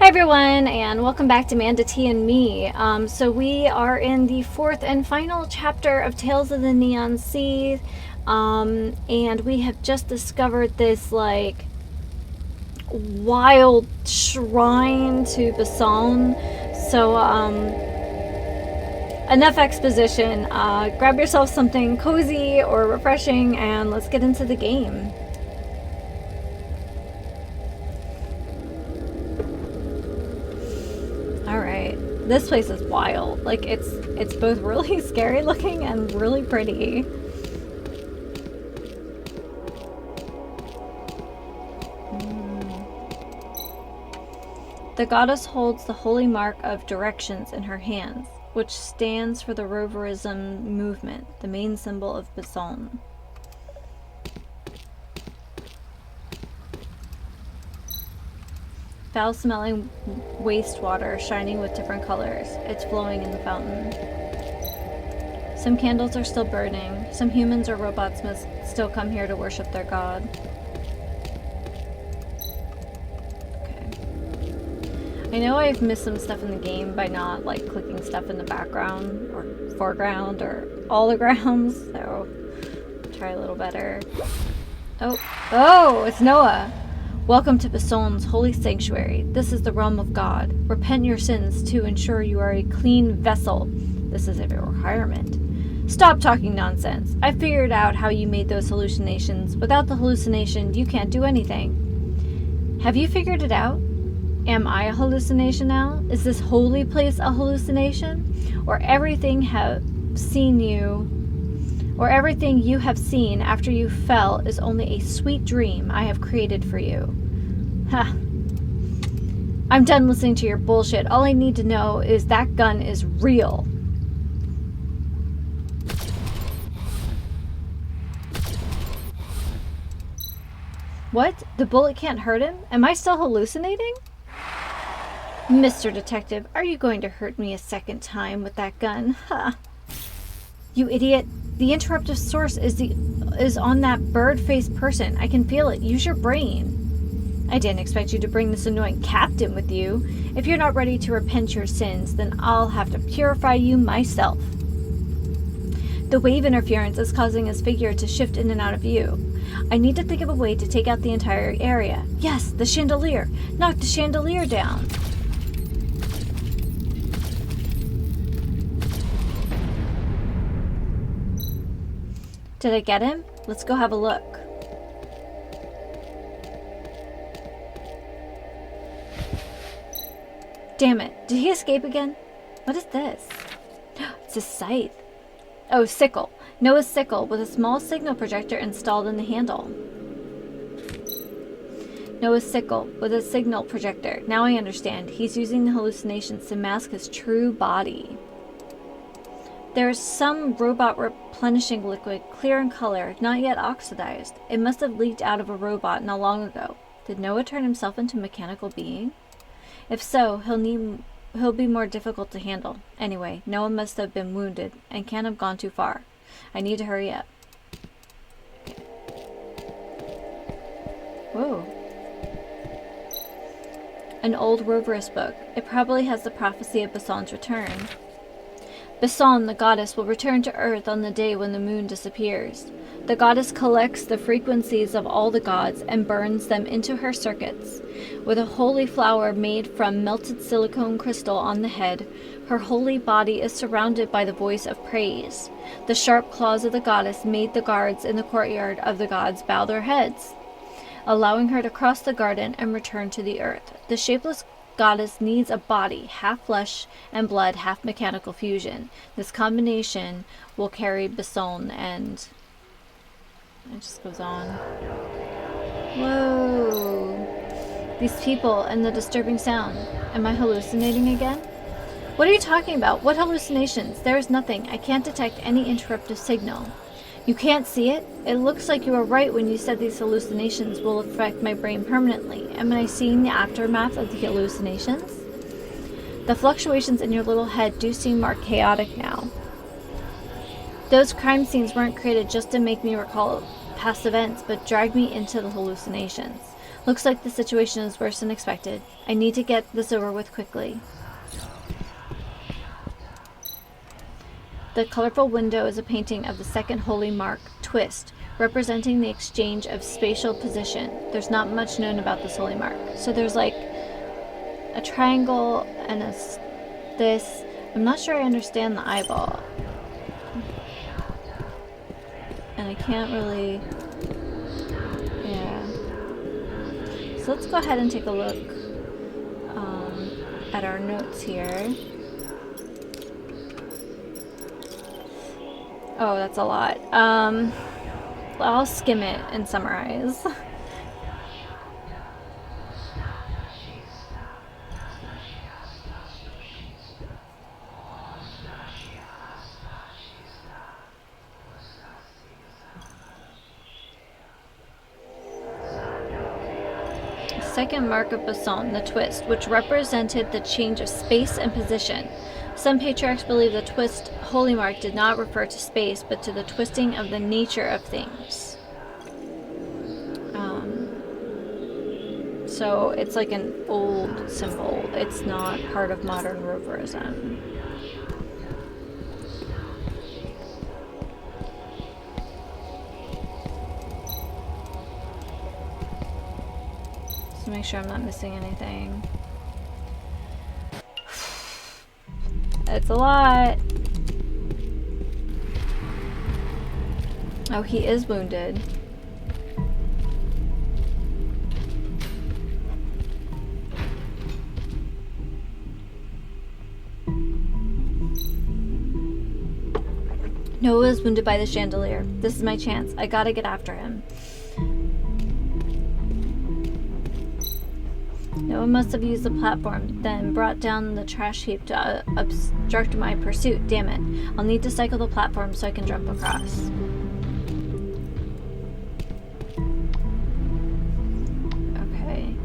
Hi everyone, and welcome back to Manda T and Me. So we are in the fourth and final chapter of Tales of the Neon Sea, and we have just discovered this wild shrine to Bason. So enough exposition. Grab yourself something cozy or refreshing, and let's get into the game. Alright, this place is wild. Like, it's both really scary looking and really pretty. The goddess holds the holy mark of directions in her hands, which stands for the Roverism movement, the main symbol of Bason. Foul-smelling wastewater shining with different colors. It's flowing in the fountain. Some candles are still burning. Some humans or robots must still come here to worship their god. Okay. I know I've missed some stuff in the game by not clicking stuff in the background or foreground or all the grounds, so try a little better. Oh, it's Noah. Welcome to Bason's holy sanctuary. This is the realm of God. Repent your sins to ensure you are a clean vessel. This is a requirement. Stop talking nonsense. I figured out how you made those hallucinations. Without the hallucination, you can't do anything. Have you figured it out? Am I a hallucination now? Is this holy place a hallucination? Or everything you have seen after you fell is only a sweet dream I have created for you. Ha. I'm done listening to your bullshit. All I need to know is that gun is real. What? The bullet can't hurt him? Am I still hallucinating? Mr. Detective, are you going to hurt me a second time with that gun? Ha. You idiot. The interruptive source is on that bird-faced person. I can feel it. Use your brain. I didn't expect you to bring this annoying captain with you. If you're not ready to repent your sins, then I'll have to purify you myself. The wave interference is causing his figure to shift in and out of view. I need to think of a way to take out the entire area. Yes, the chandelier. Knock the chandelier down. Did I get him? Let's go have a look. Damn it. Did he escape again? What is this? It's a scythe. Oh, sickle. Noah's sickle with a small signal projector installed in the handle. Noah's sickle with a signal projector. Now I understand. He's using the hallucinations to mask his true body. There's some robot replenishing liquid, clear in color, not yet oxidized. It must have leaked out of a robot not long ago. Did Noah turn himself into a mechanical being? If so, he'll be more difficult to handle. Anyway, Noah must have been wounded and can't have gone too far. I need to hurry up. Whoa. An old Roverist book. It probably has the prophecy of Bason's return. Bason, the goddess, will return to Earth on the day when the moon disappears. The goddess collects the frequencies of all the gods and burns them into her circuits. With a holy flower made from melted silicone crystal on the head, her holy body is surrounded by the voice of praise. The sharp claws of the goddess made the guards in the courtyard of the gods bow their heads, allowing her to cross the garden and return to the earth. The shapeless goddess needs a body, half flesh and blood, half mechanical fusion. This combination will carry Bason and... It just goes on. Whoa. These people and the disturbing sound. Am I hallucinating again? What are you talking about? What hallucinations? There is nothing. I can't detect any interruptive signal. You can't see it? It looks like you were right when you said these hallucinations will affect my brain permanently. Am I seeing the aftermath of the hallucinations? The fluctuations in your little head do seem more chaotic now. Those crime scenes weren't created just to make me recall past events, but dragged me into the hallucinations. Looks like the situation is worse than expected. I need to get this over with quickly. The colorful window is a painting of the second holy mark, Twist, representing the exchange of spatial position. There's not much known about this holy mark. So there's like a triangle and this. I'm not sure I understand the eyeball. And I can't really... Yeah. So let's go ahead and take a look at our notes here. Oh, that's a lot. I'll skim it and summarize. Second mark of Basson, the twist, which represented the change of space and position. Some patriarchs believe the twist holy mark did not refer to space, but to the twisting of the nature of things. So it's like an old symbol. It's not part of modern roverism. Just make sure I'm not missing anything. It's a lot. Oh, he is wounded. Noah is wounded by the chandelier. This is my chance. I gotta get after him. Noah must have used the platform, then brought down the trash heap to obstruct my pursuit. Damn it. I'll need to cycle the platform so I can jump across. Okay.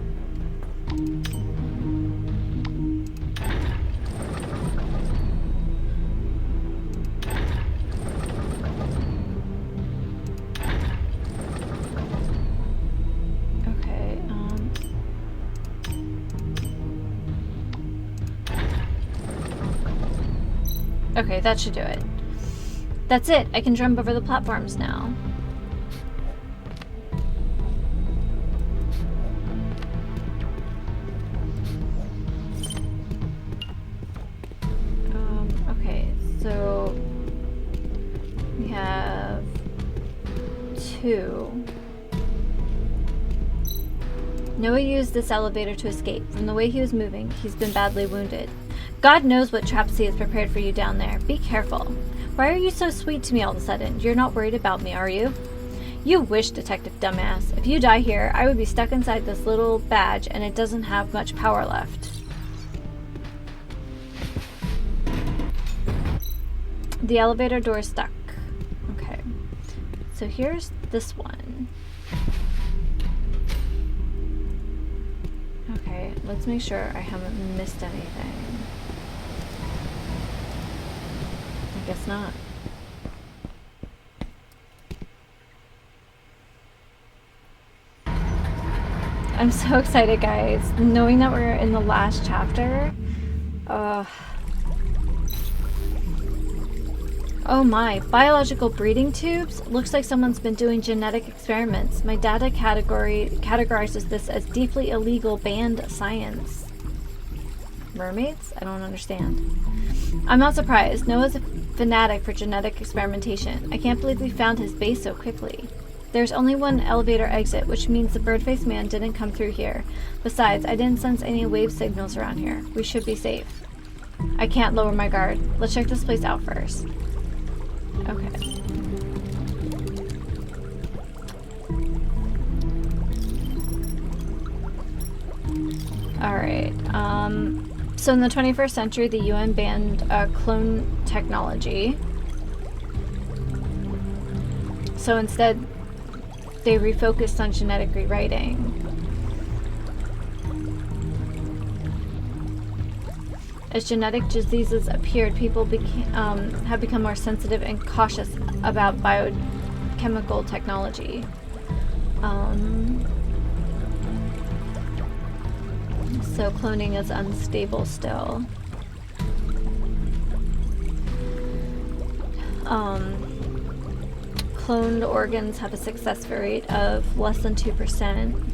Okay, that should do it. That's it. I can jump over the platforms now. Okay, so we have 2. Noah used this elevator to escape. From the way he was moving, he's been badly wounded. God knows what traps he has prepared for you down there. Be careful. Why are you so sweet to me all of a sudden? You're not worried about me, are you? You wish, Detective Dumbass. If you die here, I would be stuck inside this little badge and it doesn't have much power left. The elevator door is stuck. Okay. So here's this one. Okay, let's make sure I haven't missed anything. I guess not. I'm so excited, guys. Knowing that we're in the last chapter. Oh my, biological breeding tubes? Looks like someone's been doing genetic experiments. My data categorizes this as deeply illegal, banned science. Mermaids? I don't understand. I'm not surprised. Noah's a fanatic for genetic experimentation. I can't believe we found his base so quickly. There's only one elevator exit, which means the bird-faced man didn't come through here. Besides, I didn't sense any wave signals around here. We should be safe. I can't lower my guard. Let's check this place out first. Okay. Alright, so in the 21st century, the UN banned clone technology. So instead, they refocused on genetic rewriting. As genetic diseases appeared, people have become more sensitive and cautious about biochemical technology. so cloning is unstable still. Cloned organs have a success rate of less than 2%.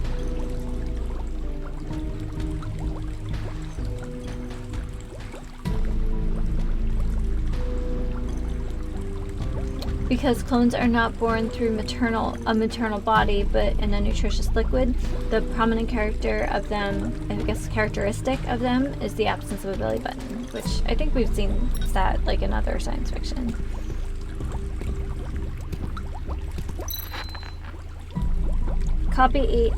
Because clones are not born through a maternal body, but in a nutritious liquid, the prominent character of them, I guess characteristic of them, is the absence of a belly button, which I think we've seen that like in other science fiction. Copy 8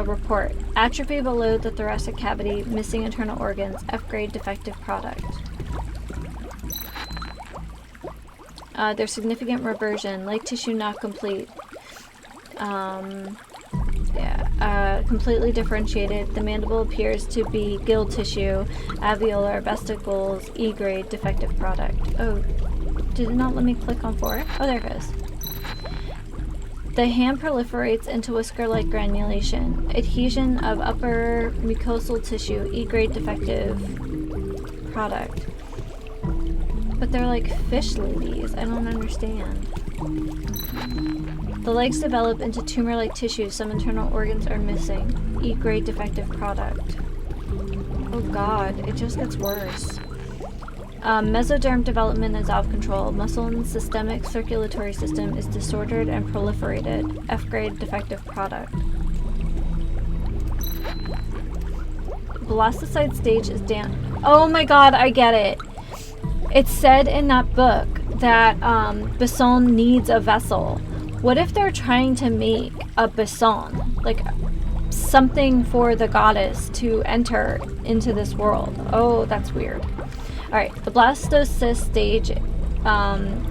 report. Atrophy below the thoracic cavity, missing internal organs, F-grade defective product. There's significant reversion, leg tissue not complete. Completely differentiated. The mandible appears to be gill tissue, alveolar vesicles, E-grade defective product. Oh, did it not let me click on 4? Oh, there it goes. The hand proliferates into whisker-like granulation. Adhesion of upper mucosal tissue, E-grade defective product. But they're like fish ladies. I don't understand. The legs develop into tumor-like tissue. Some internal organs are missing. E-grade defective product. Oh god, it just gets worse. Mesoderm development is out of control. Muscle and systemic circulatory system is disordered and proliferated. F-grade defective product. Blastocyte stage is down. Oh my god, I get it. It said in that book that Besson needs a vessel. What if they're trying to make a Besson? Like something for the goddess to enter into this world. Oh, that's weird. Alright, the blastocyst stage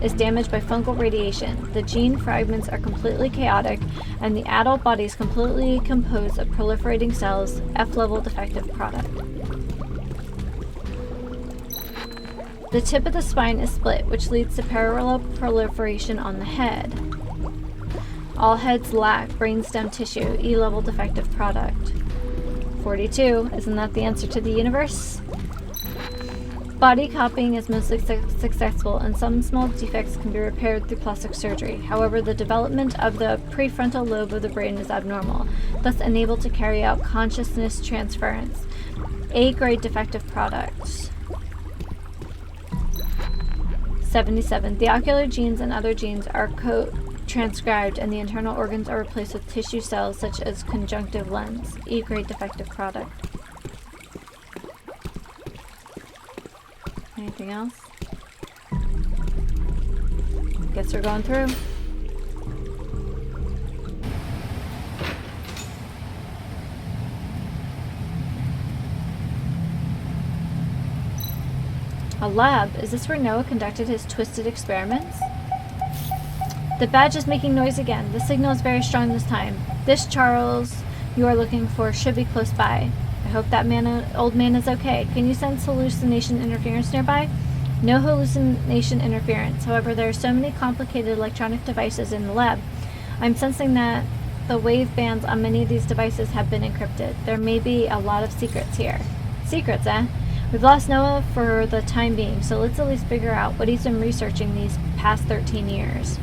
is damaged by fungal radiation. The gene fragments are completely chaotic, and the adult body is completely composed of proliferating cells, F-level defective product. The tip of the spine is split, which leads to parallel proliferation on the head. All heads lack brainstem tissue, E-level defective product. 42, isn't that the answer to the universe? Body copying is mostly successful, and some small defects can be repaired through plastic surgery. However, the development of the prefrontal lobe of the brain is abnormal, thus unable to carry out consciousness transference. A-grade defective product. 77. The ocular genes and other genes are transcribed, and the internal organs are replaced with tissue cells such as conjunctive lens. E-grade defective product. Anything else? Guess we're going through. A lab? Is this where Noah conducted his twisted experiments? The badge is making noise again. The signal is very strong this time. This Charles you are looking for should be close by. I hope that old man is okay. Can you sense hallucination interference nearby? No hallucination interference. However, there are so many complicated electronic devices in the lab. I'm sensing that the wave bands on many of these devices have been encrypted. There may be a lot of secrets here. Secrets, eh? We've lost Noah for the time being, so let's at least figure out what he's been researching these past 13 years.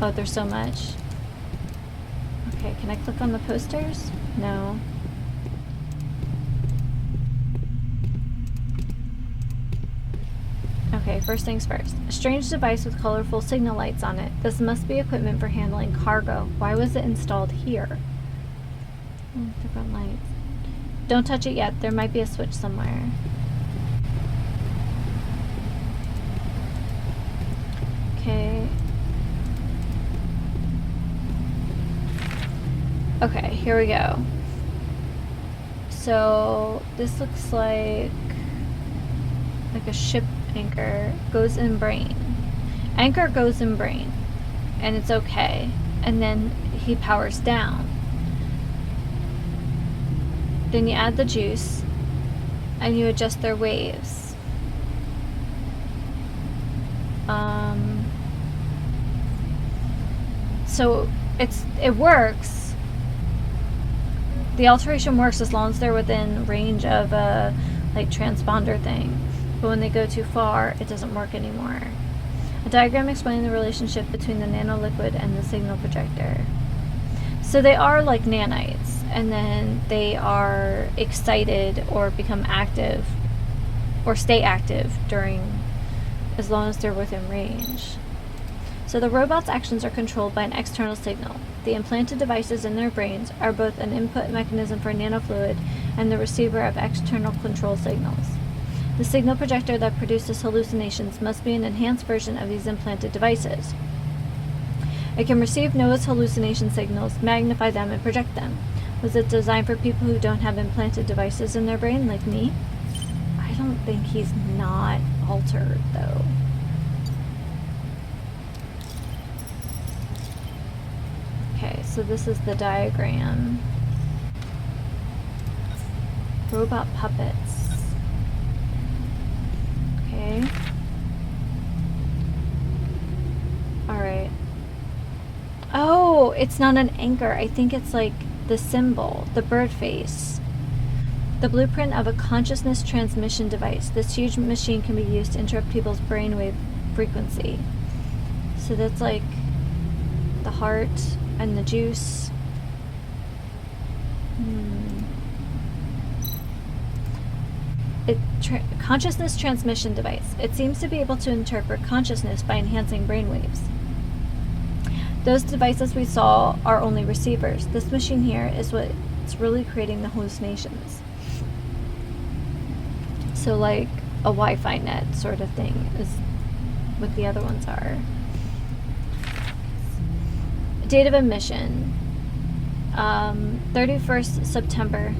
Oh, there's so much. Okay, can I click on the posters? No. Okay, first things first. A strange device with colorful signal lights on it. This must be equipment for handling cargo. Why was it installed here? Different lights. Don't touch it yet. There might be a switch somewhere. Okay. Okay, here we go. So this looks like a ship anchor. Goes in brain. Anchor goes in brain, and it's okay. And then he powers down. Then you add the juice, and you adjust their waves. So it works, The alteration works as long as they're within range of a like transponder thing, but when they go too far, it doesn't work anymore. A diagram explaining the relationship between the nanoliquid and the signal projector. So they are like nanites, and then they are excited or become active or stay active during, as long as they're within range. So the robot's actions are controlled by an external signal. The implanted devices in their brains are both an input mechanism for nanofluid and the receiver of external control signals. The signal projector that produces hallucinations must be an enhanced version of these implanted devices. It can receive Noah's hallucination signals, magnify them, and project them. Was it designed for people who don't have implanted devices in their brain, like me? I don't think he's not altered, though. Okay, so this is the diagram. Robot puppets. Okay. Alright. Oh, it's not an anchor. I think it's like the symbol, the bird face. The blueprint of a consciousness transmission device. This huge machine can be used to interrupt people's brainwave frequency. So that's like the heart and the juice. Consciousness transmission device. It seems to be able to interpret consciousness by enhancing brainwaves. Those devices we saw are only receivers. This machine here is what's really creating the hallucinations. So like a Wi-Fi net sort of thing is what the other ones are. Date of emission, 31st September.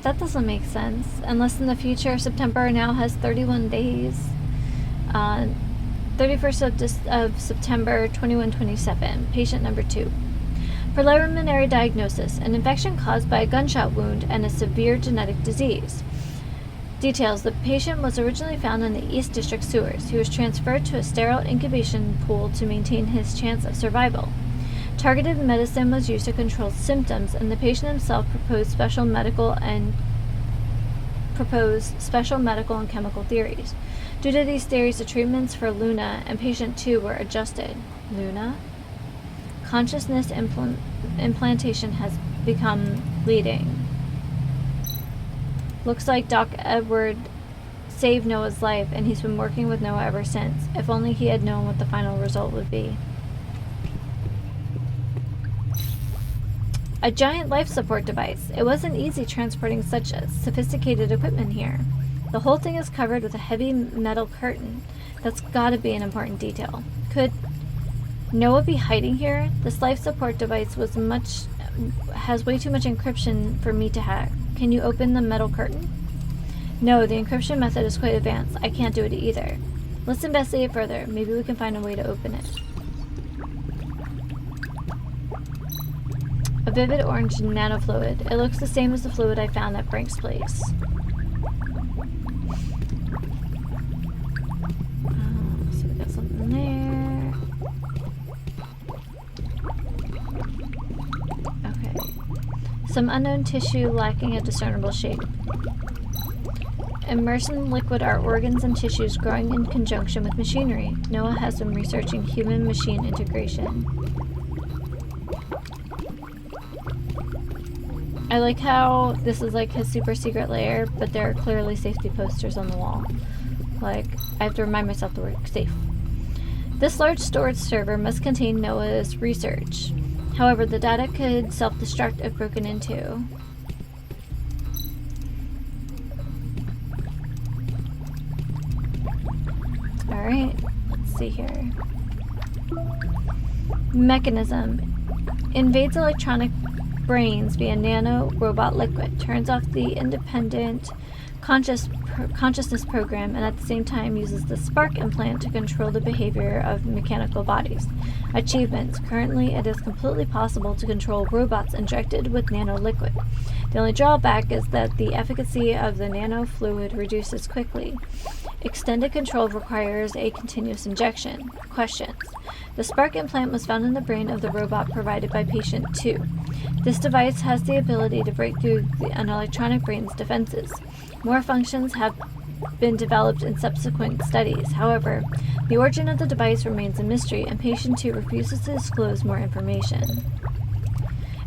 That doesn't make sense, unless in the future September now has 31 days. 31st of September 2127, patient number 2. Preliminary diagnosis, an infection caused by a gunshot wound and a severe genetic disease. Details, the patient was originally found in the East District sewers. He was transferred to a sterile incubation pool to maintain his chance of survival. Targeted medicine was used to control symptoms, and the patient himself proposed special medical and chemical theories. Due to these theories, the treatments for Luna and patient 2 were adjusted. Luna? Consciousness implantation has become leading. Looks like Doc Edward saved Noah's life, and he's been working with Noah ever since. If only he had known what the final result would be. A giant life support device. It wasn't easy transporting such sophisticated equipment here. The whole thing is covered with a heavy metal curtain. That's gotta be an important detail. Could Noah be hiding here? This life support device has way too much encryption for me to hack. Can you open the metal curtain? No, the encryption method is quite advanced. I can't do it either. Let's investigate further. Maybe we can find a way to open it. A vivid orange nanofluid. It looks the same as the fluid I found at Frank's place. So we got something there. Okay. Some unknown tissue lacking a discernible shape. Immersed in liquid are organs and tissues growing in conjunction with machinery. Noah has been researching human-machine integration. I like how this is like his super secret lair, but there are clearly safety posters on the wall. Like, I have to remind myself to work safe. This large storage server must contain Noah's research. However, the data could self-destruct if broken into. Alright, let's see here. Mechanism. Invades electronic brains via nano-robot liquid. Turns off the independent consciousness program, and at the same time uses the spark implant to control the behavior of mechanical bodies. Achievements. Currently, it is completely possible to control robots injected with nano liquid. The only drawback is that the efficacy of the nanofluid reduces quickly. Extended control requires a continuous injection. Questions. The spark implant was found in the brain of the robot provided by patient 2. This device has the ability to break through an electronic brain's defenses. More functions have been developed in subsequent studies. However, the origin of the device remains a mystery, and patient 2 refuses to disclose more information.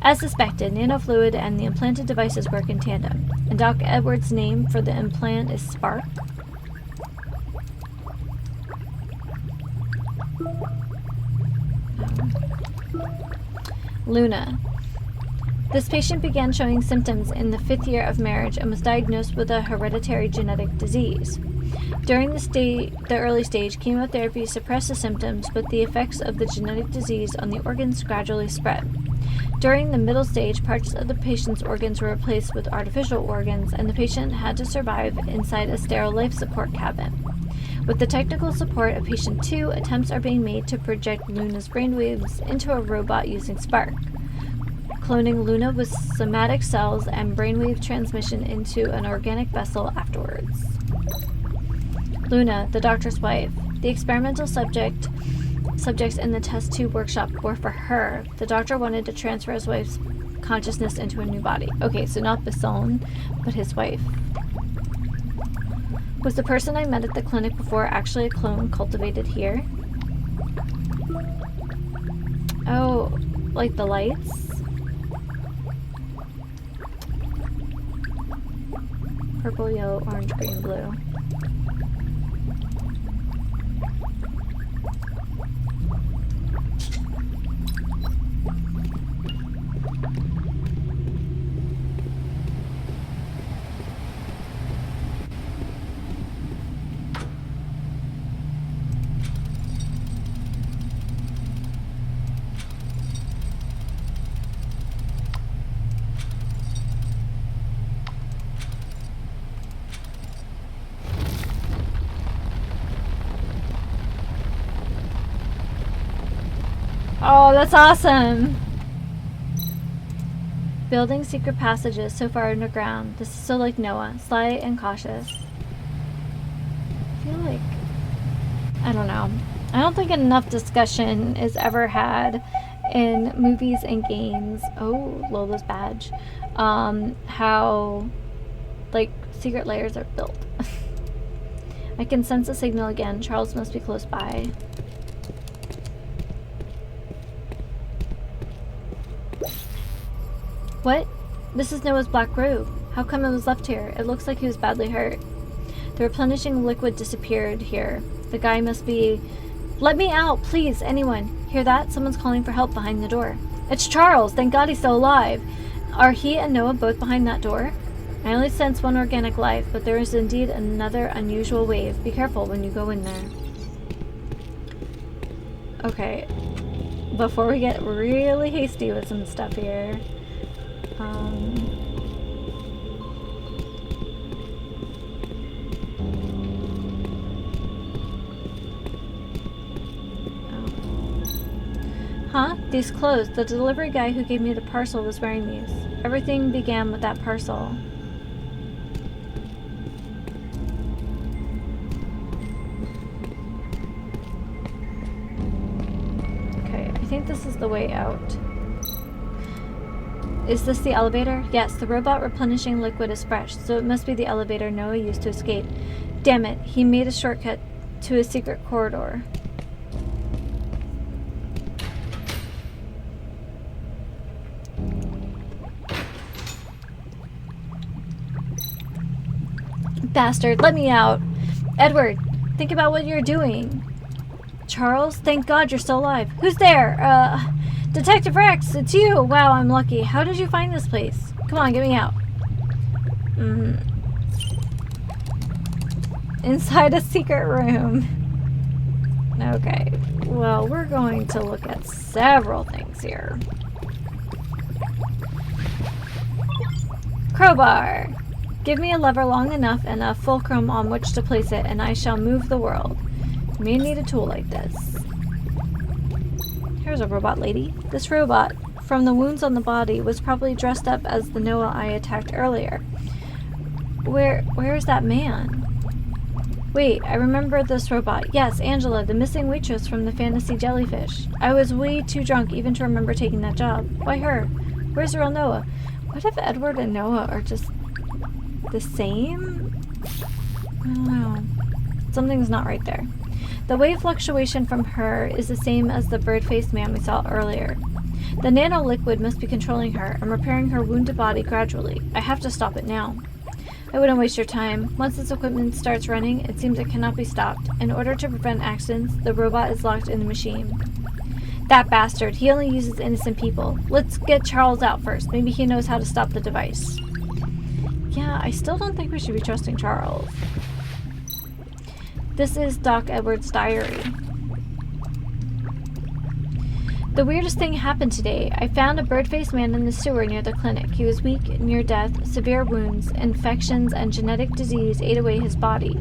As suspected, nanofluid and the implanted devices work in tandem, and Doc Edwards' name for the implant is Spark. Luna. This patient began showing symptoms in the 5th year of marriage and was diagnosed with a hereditary genetic disease. During the early stage, chemotherapy suppressed the symptoms, but the effects of the genetic disease on the organs gradually spread. During the middle stage, parts of the patient's organs were replaced with artificial organs, and the patient had to survive inside a sterile life support cabin. With the technical support of patient 2, attempts are being made to project Luna's brainwaves into a robot using Spark, cloning Luna with somatic cells and brainwave transmission into an organic vessel afterwards. Luna, the doctor's wife. The experimental subjects in the test tube workshop were for her. The doctor wanted to transfer his wife's consciousness into a new body. Okay, so not Besson, but his wife. Was the person I met at the clinic before actually a clone cultivated here? Oh, like the lights? Purple, yellow, orange, green, blue. Oh, that's awesome! Building secret passages so far underground. This is so like Noah. Sly and cautious. I feel like... I don't know. I don't think enough discussion is ever had in movies and games. Oh, Lola's badge. How, like, secret layers are built. I can sense a signal again. Charles must be close by. What? This is Noah's black robe. How come it was left here? It looks like he was badly hurt. The replenishing liquid disappeared here. The guy must be... Let me out, please, anyone. Hear that? Someone's calling for help behind the door. It's Charles! Thank God he's still alive. Are he and Noah both behind that door? I only sense one organic life, but there is indeed another unusual wave. Be careful when you go in there. Okay. Before we get really hasty with some stuff here... Huh? These clothes. The delivery guy who gave me the parcel was wearing these. Everything began with that parcel. Okay, I think this is the way out. Is this the elevator? Yes, the robot replenishing liquid is fresh, so it must be the elevator Noah used to escape. Damn it, he made a shortcut to a secret corridor. Bastard, let me out. Edward, think about what you're doing. Charles, thank God you're still alive. Who's there? Detective Rex, it's you! Wow, I'm lucky. How did you find this place? Come on, get me out. Inside a secret room. Okay, well, we're going to look at several things here. Crowbar! Give me a lever long enough and a fulcrum on which to place it, and I shall move the world. You may need a tool like this. Here's a robot lady. This robot from the wounds on the body was probably dressed up as the Noah I attacked earlier. Where is that man? Wait, I remember this robot. Yes, Angela, the missing waitress from the Fantasy Jellyfish. I was way too drunk even to remember taking that job. Why her? Where's the real Noah? What if Edward and Noah are just the same? I don't know. Something's not right there. The wave fluctuation from her is the same as the bird-faced man we saw earlier. The nano-liquid must be controlling her and repairing her wounded body gradually. I have to stop it now. I wouldn't waste your time. Once this equipment starts running, it seems it cannot be stopped. In order to prevent accidents, the robot is locked in the machine. That bastard. He only uses innocent people. Let's get Charles out first. Maybe he knows how to stop the device. Yeah, I still don't think we should be trusting Charles. This is Doc Edwards' diary. The weirdest thing happened today. I found a bird-faced man in the sewer near the clinic. He was weak, near death, severe wounds, infections, and genetic disease ate away his body.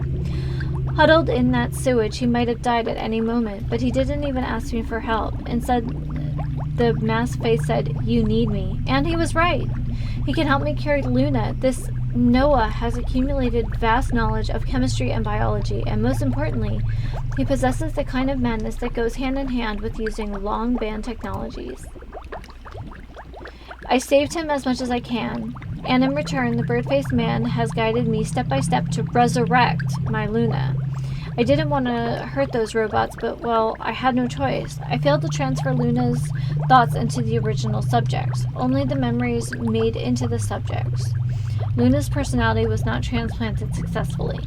Huddled in that sewage, he might have died at any moment, but he didn't even ask me for help. Instead, the masked face said, "You need me." And he was right. He can help me carry Luna. This Noah has accumulated vast knowledge of chemistry and biology, and most importantly, he possesses the kind of madness that goes hand in hand with using long-band technologies. I saved him as much as I can, and in return, the bird-faced man has guided me step by step to resurrect my Luna. I didn't want to hurt those robots, but, well, I had no choice. I failed to transfer Luna's thoughts into the original subjects, only the memories made into the subjects. Luna's personality was not transplanted successfully.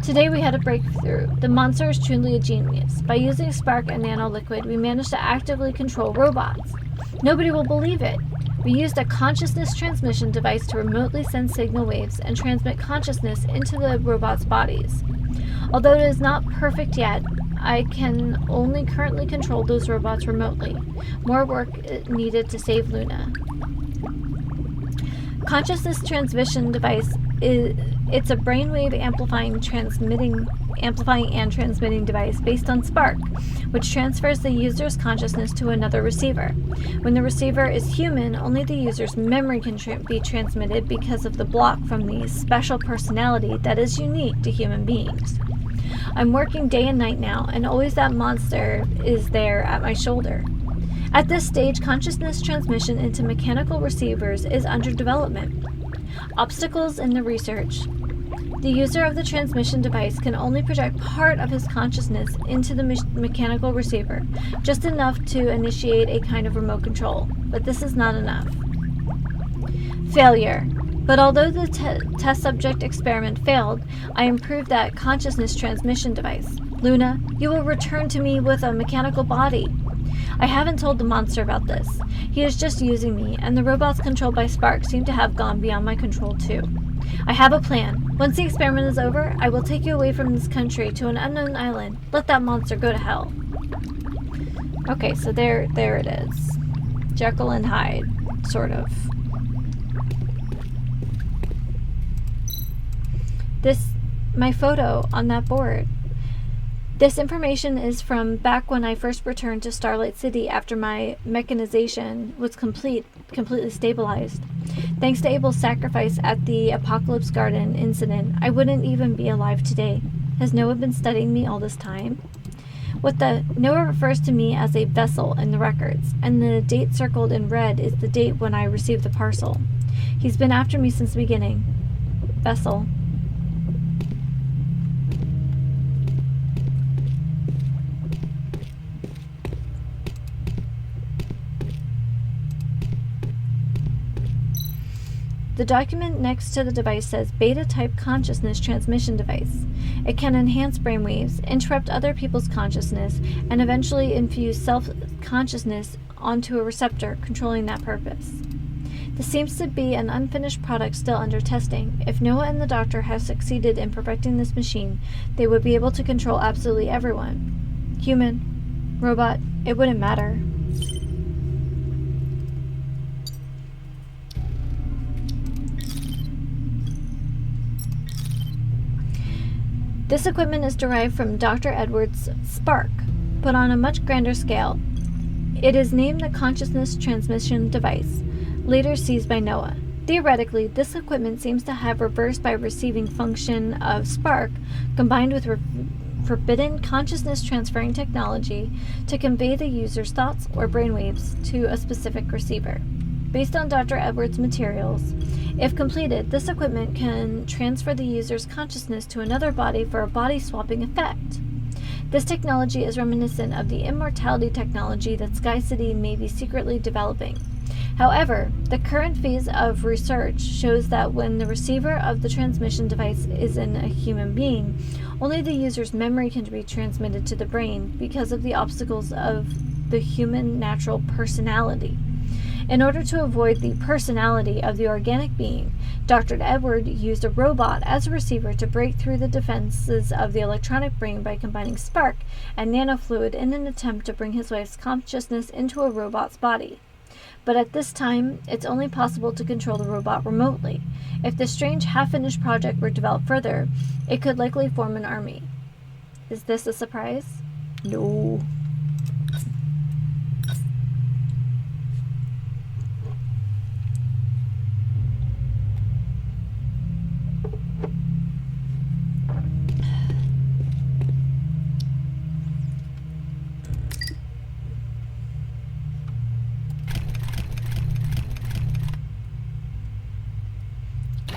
Today we had a breakthrough. The monster is truly a genius. By using Spark and Nano-Liquid, we managed to actively control robots. Nobody will believe it. We used a consciousness transmission device to remotely send signal waves and transmit consciousness into the robots' bodies. Although it is not perfect yet, I can only currently control those robots remotely. More work needed to save Luna. Consciousness transmission device it's a brainwave amplifying and transmitting device based on Spark, which transfers the user's consciousness to another receiver. When the receiver is human, only the user's memory can be transmitted because of the block from the special personality that is unique to human beings. I'm working day and night now, and always that monster is there at my shoulder. At this stage, consciousness transmission into mechanical receivers is under development. Obstacles in the research. The user of the transmission device can only project part of his consciousness into the mechanical receiver, just enough to initiate a kind of remote control, but this is not enough. Failure. But although the test subject experiment failed, I improved that consciousness transmission device. Luna, you will return to me with a mechanical body. I haven't told the monster about this. He is just using me, and the robots controlled by Spark seem to have gone beyond my control too. I have a plan. Once the experiment is over, I will take you away from this country to an unknown island. Let that monster go to hell. Okay, so there it is. Jekyll and Hyde, sort of. My photo on that board. This information is from back when I first returned to Starlight City after my mechanization was completely stabilized. Thanks to Abel's sacrifice at the Apocalypse Garden incident, I wouldn't even be alive today. Has Noah been studying me all this time? Noah refers to me as a vessel in the records, and the date circled in red is the date when I received the parcel. He's been after me since the beginning. Vessel. The document next to the device says Beta-type consciousness transmission device. It can enhance brainwaves, interrupt other people's consciousness, and eventually infuse self-consciousness onto a receptor, controlling that purpose. This seems to be an unfinished product still under testing. If Noah and the doctor have succeeded in perfecting this machine, they would be able to control absolutely everyone. Human, robot, it wouldn't matter. This equipment is derived from Dr. Edwards' Spark, but on a much grander scale. It is named the Consciousness Transmission Device, later seized by Noah. Theoretically, this equipment seems to have reversed by receiving function of spark combined with forbidden consciousness transferring technology to convey the user's thoughts or brainwaves to a specific receiver. Based on Dr. Edwards' materials, if completed, this equipment can transfer the user's consciousness to another body for a body-swapping effect. This technology is reminiscent of the immortality technology that Sky City may be secretly developing. However, the current phase of research shows that when the receiver of the transmission device isn't a human being, only the user's memory can be transmitted to the brain because of the obstacles of the human natural personality. In order to avoid the personality of the organic being, Dr. Edward used a robot as a receiver to break through the defenses of the electronic brain by combining spark and nanofluid in an attempt to bring his wife's consciousness into a robot's body. But at this time, it's only possible to control the robot remotely. If this strange half-finished project were developed further, it could likely form an army. Is this a surprise? No.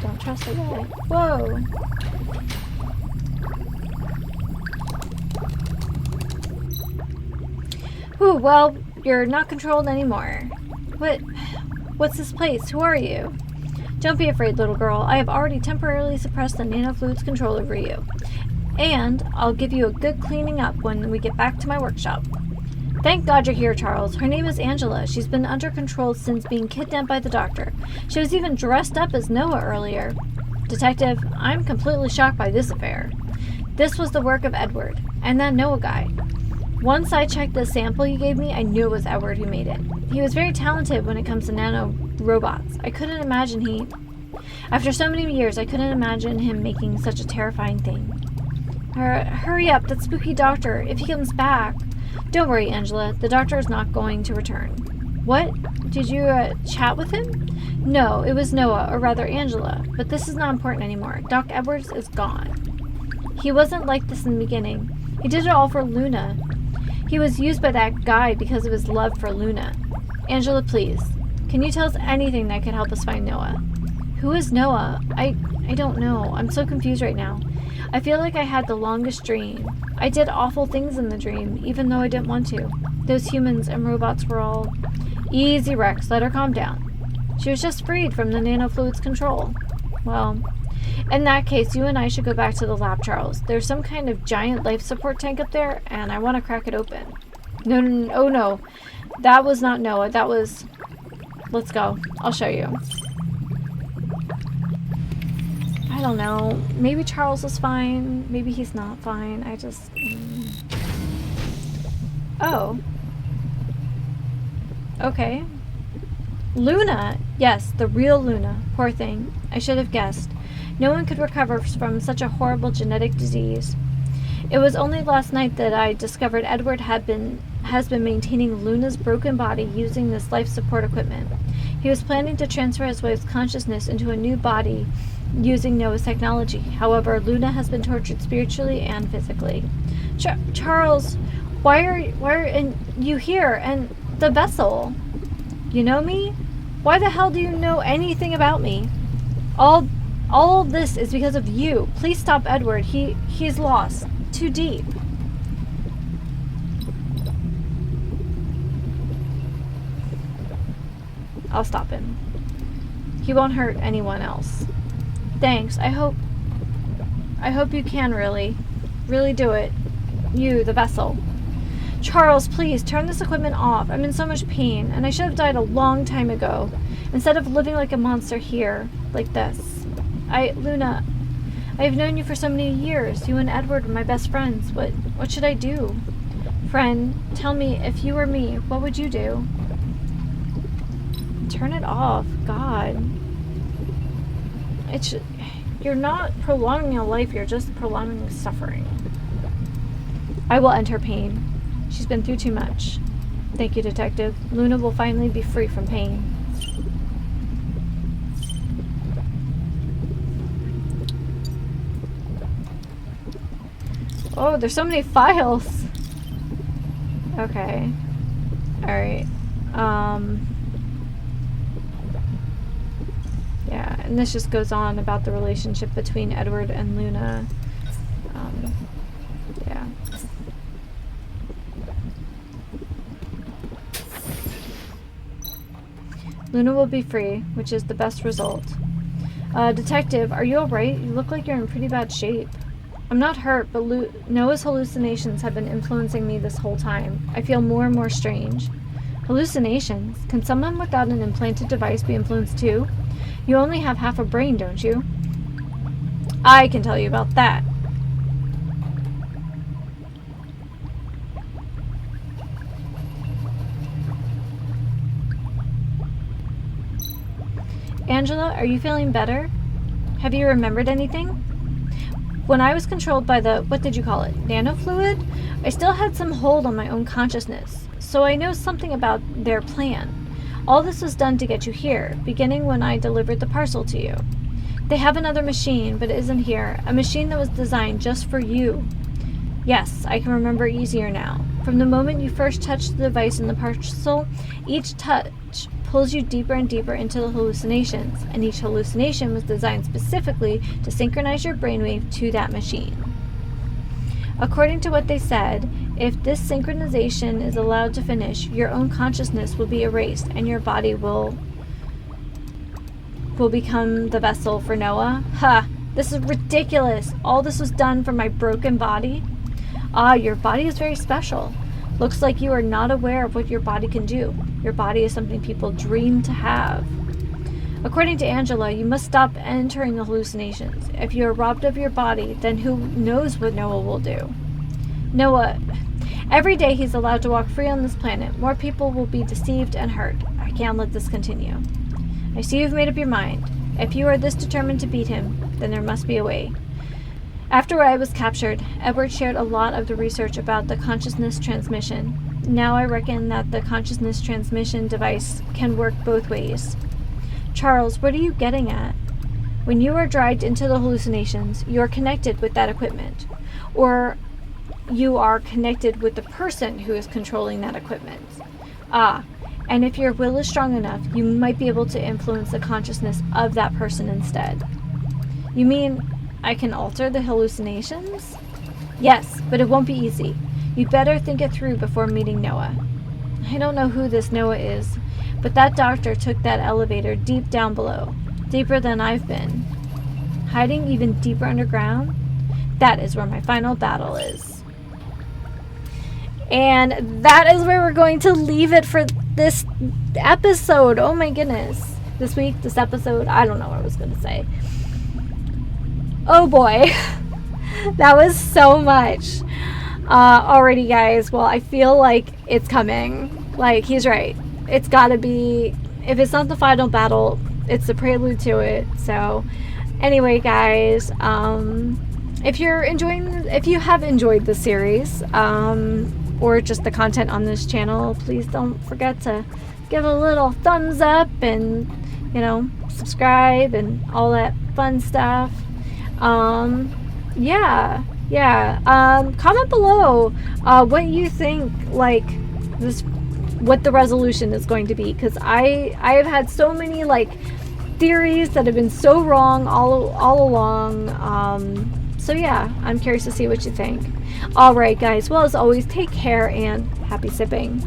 Don't trust the guy. Whoa! Ooh, well, you're not controlled anymore. What's this place? Who are you? Don't be afraid, little girl. I have already temporarily suppressed the nanofluid's control over you. And I'll give you a good cleaning up when we get back to my workshop. Thank God you're here, Charles. Her name is Angela. She's been under control since being kidnapped by the doctor. She was even dressed up as Noah earlier. Detective, I'm completely shocked by this affair. This was the work of Edward, and that Noah guy. Once I checked the sample you gave me, I knew it was Edward who made it. He was very talented when it comes to nano robots. After so many years, I couldn't imagine him making such a terrifying thing. Hurry up, that spooky doctor, if he comes back. Don't worry, Angela. The doctor is not going to return. What? Did you chat with him? No, it was Noah, or rather Angela. But this is not important anymore. Doc Edwards is gone. He wasn't like this in the beginning. He did it all for Luna. He was used by that guy because of his love for Luna. Angela, please. Can you tell us anything that could help us find Noah? Who is Noah? I don't know. I'm so confused right now. I feel like I had the longest dream. I did awful things in the dream, even though I didn't want to. Those humans and robots were all... Easy, Rex. Let her calm down. She was just freed from the nanofluid's control. Well, in that case, you and I should go back to the lab, Charles. There's some kind of giant life support tank up there, and I want to crack it open. No. Oh, no. That was not Noah. That was... Let's go. I'll show you. I don't know. Maybe Charles is fine. Maybe he's not fine. I just... Oh. Okay. Luna! Yes, the real Luna. Poor thing. I should have guessed. No one could recover from such a horrible genetic disease. It was only last night that I discovered Edward has been maintaining Luna's broken body using this life support equipment. He was planning to transfer his wife's consciousness into a new body using Noah's technology. However, Luna has been tortured spiritually and physically. Charles, why are you here? And the vessel? You know me? Why the hell do you know anything about me? All of this is because of you. Please stop Edward. He's lost. Too deep. I'll stop him. He won't hurt anyone else. Thanks. I hope you can really do it. You, the vessel. Charles, please, turn this equipment off. I'm in so much pain, and I should have died a long time ago, instead of living like a monster here, like this. Luna, I have known you for so many years. You and Edward were my best friends. What should I do? Friend, tell me, if you were me, what would you do? Turn it off. God. You're not prolonging a life, you're just prolonging suffering. I will end her pain. She's been through too much. Thank you, Detective. Luna will finally be free from pain. Oh, there's so many files. Okay. Alright. Yeah, and this just goes on about the relationship between Edward and Luna. Yeah. Luna will be free, which is the best result. Detective, are you alright? You look like you're in pretty bad shape. I'm not hurt, but Noah's hallucinations have been influencing me this whole time. I feel more and more strange. Hallucinations? Can someone without an implanted device be influenced too? You only have half a brain, don't you? I can tell you about that. Angela, are you feeling better? Have you remembered anything? When I was controlled by the, what did you call it, nanofluid, I still had some hold on my own consciousness, so I know something about their plan. All this was done to get you here, beginning when I delivered the parcel to you. They have another machine, but it isn't here, a machine that was designed just for you. Yes, I can remember easier now. From the moment you first touched the device in the parcel, each touch pulls you deeper and deeper into the hallucinations, and each hallucination was designed specifically to synchronize your brainwave to that machine. According to what they said, if this synchronization is allowed to finish, your own consciousness will be erased and your body will become the vessel for Noah. Ha! This is ridiculous! All this was done for my broken body? Ah, your body is very special. Looks like you are not aware of what your body can do. Your body is something people dream to have. According to Angela, you must stop entering the hallucinations. If you are robbed of your body, then who knows what Noah will do? Noah, every day he's allowed to walk free on this planet, more people will be deceived and hurt. I can't let this continue. I see you've made up your mind. If you are this determined to beat him, then there must be a way. After I was captured, Edward shared a lot of the research about the consciousness transmission. Now I reckon that the consciousness transmission device can work both ways. Charles, what are you getting at? When you are dragged into the hallucinations, you are connected with that equipment. Or you are connected with the person who is controlling that equipment. Ah, and if your will is strong enough, you might be able to influence the consciousness of that person instead. You mean I can alter the hallucinations? Yes, but it won't be easy. You'd better think it through before meeting Noah. I don't know who this Noah is, but that doctor took that elevator deep down below, deeper than I've been. Hiding even deeper underground? That is where my final battle is. And that is where we're going to leave it for this episode. Oh my goodness. This week, this episode, I don't know what I was going to say. Oh boy. That was so much. Alrighty guys, well I feel like it's coming. Like, he's right. It's gotta be, if it's not the final battle, it's the prelude to it. So anyway guys, if you have enjoyed the series, or just the content on this channel, please don't forget to give a little thumbs up and, subscribe and all that fun stuff. Comment below what you think, what the resolution is going to be, because I have had so many theories that have been so wrong all along. So yeah, I'm curious to see what you think. Alright guys, well as always, take care and happy sipping.